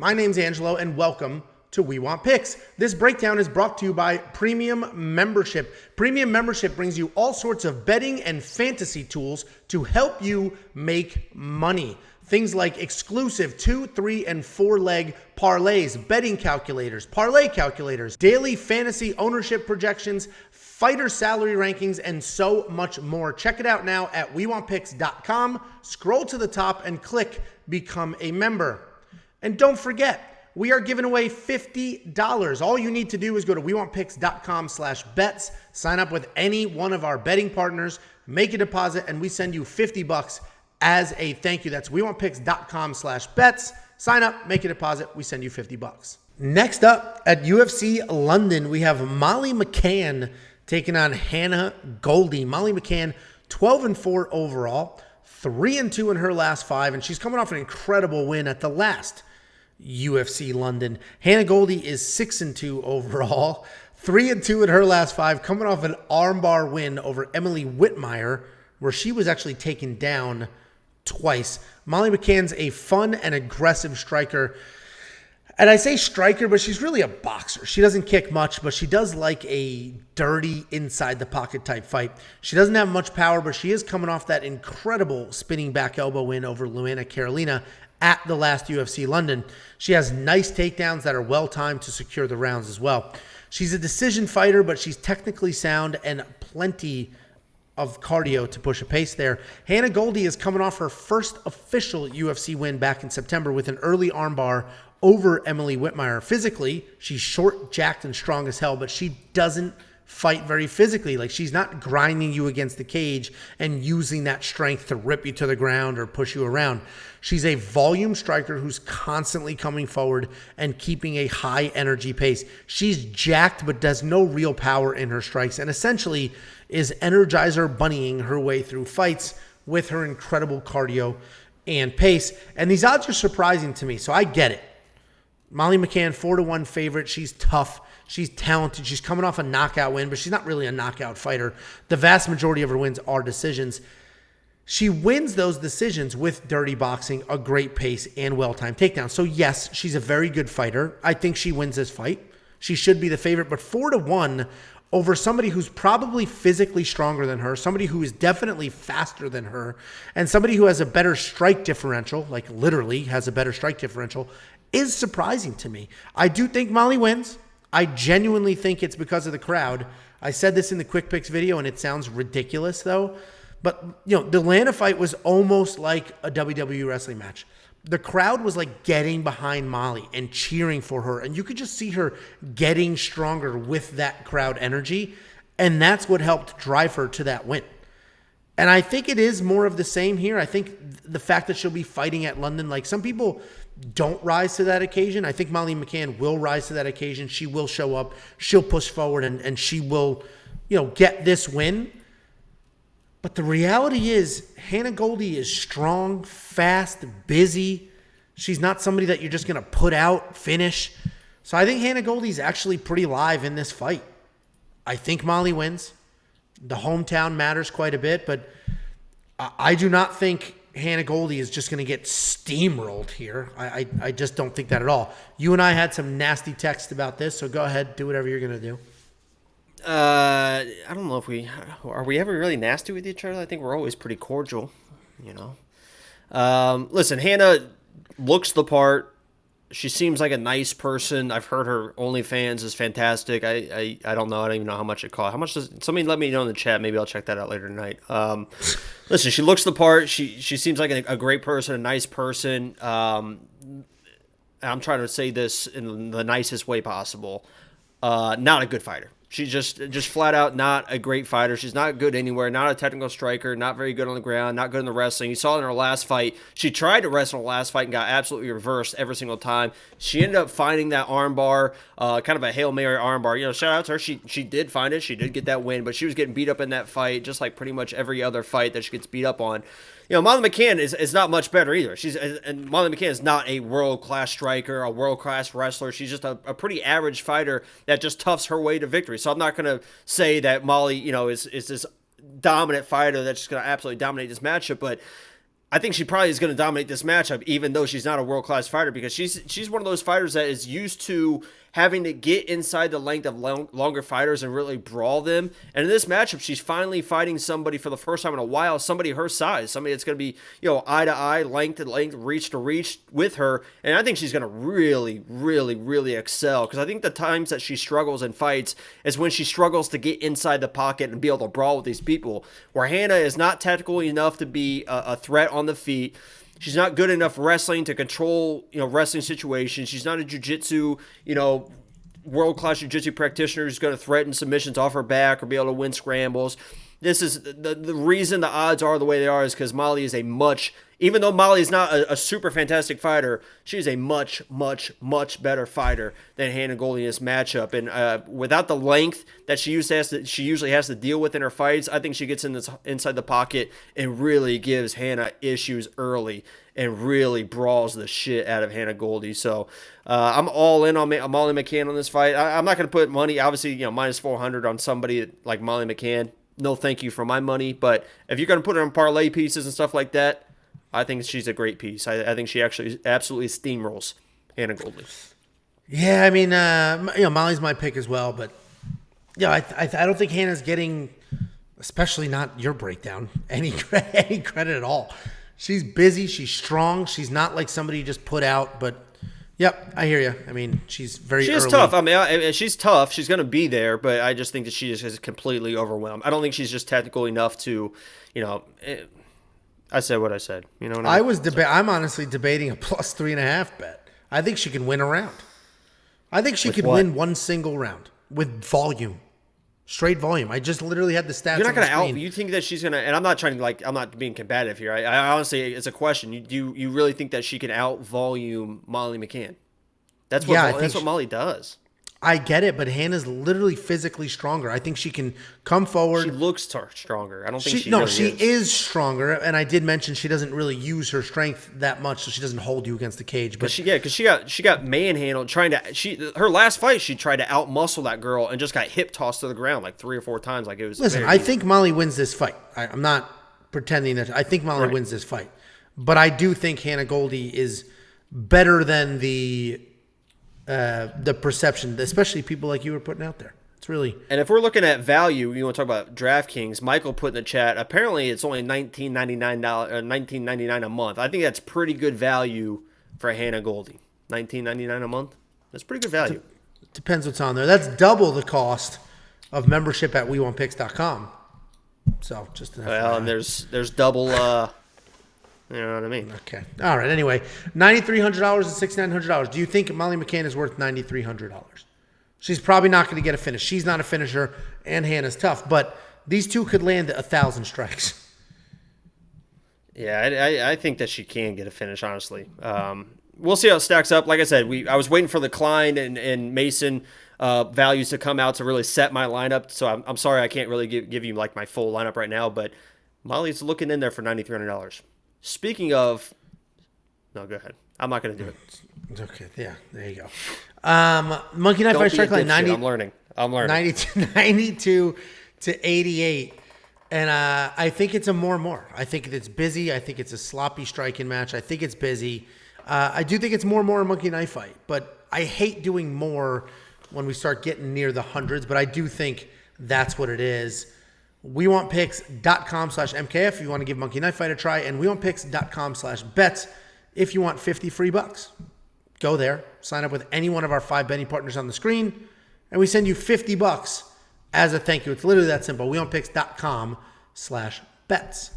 My name's Angelo, and welcome to We Want Picks. This breakdown is brought to you by Premium Membership. Premium Membership brings you all sorts of betting and fantasy tools to help you make money. Things like exclusive 2, 3, and 4 leg parlays, betting calculators, parlay calculators, daily fantasy ownership projections, fighter salary rankings, and so much more. Check it out now at WeWantPicks.com. Scroll to the top and click Become a Member. And don't forget, we are giving away $50. All you need to do is go to WeWantPicks.com/bets, sign up with any one of our betting partners, make a deposit, and we send you $50 as a thank you. That's WeWantPicks.com/bets. Sign up, make a deposit, we send you $50. Next up at UFC London, we have Molly McCann taking on Hannah Goldy. Molly McCann, 12-4 overall, 3-2 in her last 5, and she's coming off an incredible win at the last UFC London. Hannah Goldy is 6-2 overall, 3-2 in her last 5, coming off an armbar win over Emily Whitmire, where she was actually taken down twice. Molly McCann's a fun and aggressive striker. And I say striker, but she's really a boxer. She doesn't kick much, but she does like a dirty inside the pocket type fight. She doesn't have much power, but she is coming off that incredible spinning back elbow win over Luana Carolina at the last UFC London. She has nice takedowns that are well timed to secure the rounds as well. She's a decision fighter, but she's technically sound and plenty of cardio to push a pace there. Hannah Goldy is coming off her first official UFC win back in September with an early armbar over Emily Whitmire. Physically, she's short, jacked, and strong as hell, but she doesn't fight very physically. Like, she's not grinding you against the cage and using that strength to rip you to the ground or push you around. She's a volume striker who's constantly coming forward and keeping a high energy pace. She's jacked, but does no real power in her strikes, and essentially is Energizer bunnying her way through fights with her incredible cardio and pace. And these odds are surprising to me, so I get it. Molly McCann, 4-1 favorite. She's tough. She's talented. She's coming off a knockout win, but she's not really a knockout fighter. The vast majority of her wins are decisions. She wins those decisions with dirty boxing, a great pace, and well-timed takedowns. So yes, she's a very good fighter. I think she wins this fight. She should be the favorite, but 4-1 over somebody who's probably physically stronger than her, somebody who is definitely faster than her, and somebody who has a better strike differential, like literally has a better strike differential, is surprising to me. I do think Molly wins. I genuinely think it's because of the crowd. I said this in the Quick Picks video, and it sounds ridiculous, though. But, you know, the Lana fight was almost like a WWE wrestling match. The crowd was like getting behind Molly and cheering for her, and you could just see her getting stronger with that crowd energy, and that's what helped drive her to that win. And I think it is more of the same here. I think the fact that she'll be fighting at London, like some people don't rise to that occasion. I think Molly McCann will rise to that occasion. She will show up. She'll push forward, and she will, you know, get this win. But the reality is Hannah Goldy is strong, fast, busy. She's not somebody that you're just going to put out, finish. So I think Hannah Goldy's actually pretty live in this fight. I think Molly wins. The hometown matters quite a bit, but I do not think Hannah Goldy is just going to get steamrolled here. I just don't think that at all. You and I had some nasty text about this, so go ahead, do whatever you're going to do. I don't know if are we ever really nasty with each other? I think we're always pretty cordial, you know. Listen, Hannah looks the part. She seems like a nice person. I've heard her OnlyFans is fantastic. I don't know. I don't even know how much it costs. How much does somebody let me know in the chat? Maybe I'll check that out later tonight. Listen, she looks the part. She seems like a great person, a nice person. I'm trying to say this in the nicest way possible. Not a good fighter. She's just flat out not a great fighter. She's not good anywhere, not a technical striker, not very good on the ground, not good in the wrestling. You saw in her last fight, she tried to wrestle in the last fight and got absolutely reversed every single time. She ended up finding that armbar, kind of a Hail Mary armbar. You know, shout out to her. She did find it. She did get that win, but she was getting beat up in that fight, just like pretty much every other fight that she gets beat up on. You know, Molly McCann is not much better either. And Molly McCann is not a world-class striker, a world-class wrestler. She's just a pretty average fighter that just toughs her way to victory. So I'm not going to say that Molly, you know, is this dominant fighter that's just going to absolutely dominate this matchup. But I think she probably is going to dominate this matchup, even though she's not a world-class fighter, because she's one of those fighters that is used to having to get inside the length of longer fighters and really brawl them. And in this matchup, she's finally fighting somebody for the first time in a while, somebody her size, somebody that's going to be, eye to eye, length to length, reach to reach with her. And I think she's going to really, really, really excel, because I think the times that she struggles in fights is when she struggles to get inside the pocket and be able to brawl with these people, where Hannah is not tactical enough to be a threat on the feet. She's not good enough wrestling to control, wrestling situations. She's not a jiu-jitsu, world-class jiu-jitsu practitioner who's going to threaten submissions off her back or be able to win scrambles. This is the reason the odds are the way they are is because Molly is even though Molly is not a super fantastic fighter, she's a much, much, much better fighter than Hannah Goldy in this matchup. And without the length that she usually has to deal with in her fights, I think she gets inside the pocket and really gives Hannah issues early and really brawls the shit out of Hannah Goldy. So I'm all in on Molly McCann on this fight. I'm not going to put money, obviously, minus 400 on somebody like Molly McCann. No thank you for my money. But if you're going to put her on parlay pieces and stuff like that, I think she's a great piece. I think she actually absolutely steamrolls Hannah Goldy. Yeah, I mean, Molly's my pick as well. But, I don't think Hannah's getting, especially not your breakdown, any credit at all. She's busy. She's strong. She's not like somebody you just put out. But, yep, I hear you. I mean, she's very early. Tough. I mean, she's tough. She's going to be there. But I just think that she is completely overwhelmed. I don't think she's just technical enough to, I said what I said. You know what I mean? I'm honestly debating a plus 3.5 bet. I think she can win a round. I think she could win one single round with volume. Straight volume. I just literally had the stats. You're not going to out. You think that she's going to, and I'm not trying to I'm not being combative here. I honestly, it's a question. You really think that she can out volume Molly McCann? That's what Molly does. I get it, but Hannah's literally physically stronger. I think she can come forward. She looks stronger. I don't think she is stronger. And I did mention she doesn't really use her strength that much, so she doesn't hold you against the cage. But because she got manhandled her last fight. She tried to outmuscle that girl and just got hip tossed to the ground like 3 or 4 times. Like it was. Listen, I think Molly wins this fight. I'm not pretending that I think Molly wins this fight, but I do think Hannah Goldy is better than the perception, especially people like you were putting out there. It's really. And if we're looking at value, you want to talk about DraftKings. Michael put in the chat. Apparently, it's only $19.99 a month. I think that's pretty good value for Hannah Goldy. $19.99 a month. That's pretty good value. Depends what's on there. That's double the cost of membership at WeWantPicks.com. So just and there's double. You know what I mean? Okay. All right. Anyway, $9,300 and $6,900. Do you think Molly McCann is worth $9,300? She's probably not going to get a finish. She's not a finisher, and Hannah's tough. But these two could land 1,000 strikes. Yeah, I think that she can get a finish, honestly. We'll see how it stacks up. Like I said, I was waiting for the Klein and Mason values to come out to really set my lineup. So I'm sorry I can't really give you like my full lineup right now. But Molly's looking in there for $9,300. Speaking of, no, go ahead. I'm not going to do it. Okay, yeah, there you go. Monkey Knife Fight Strike Line 90. I'm learning. 92 to 88, and I think it's a more. I think it's busy. I think it's a sloppy striking match. I think it's busy. I do think it's more a Monkey Knife Fight, but I hate doing more when we start getting near the hundreds. But I do think that's what it is. WeWantPicks.com/MKF if you want to give Monkey Knife Fight a try, and WeWantPicks.com/bets if you want 50 free bucks. Go there, sign up with any one of our 5 betting partners on the screen, and we send you 50 bucks as a thank you. It's literally that simple. WeWantPicks.com/bets.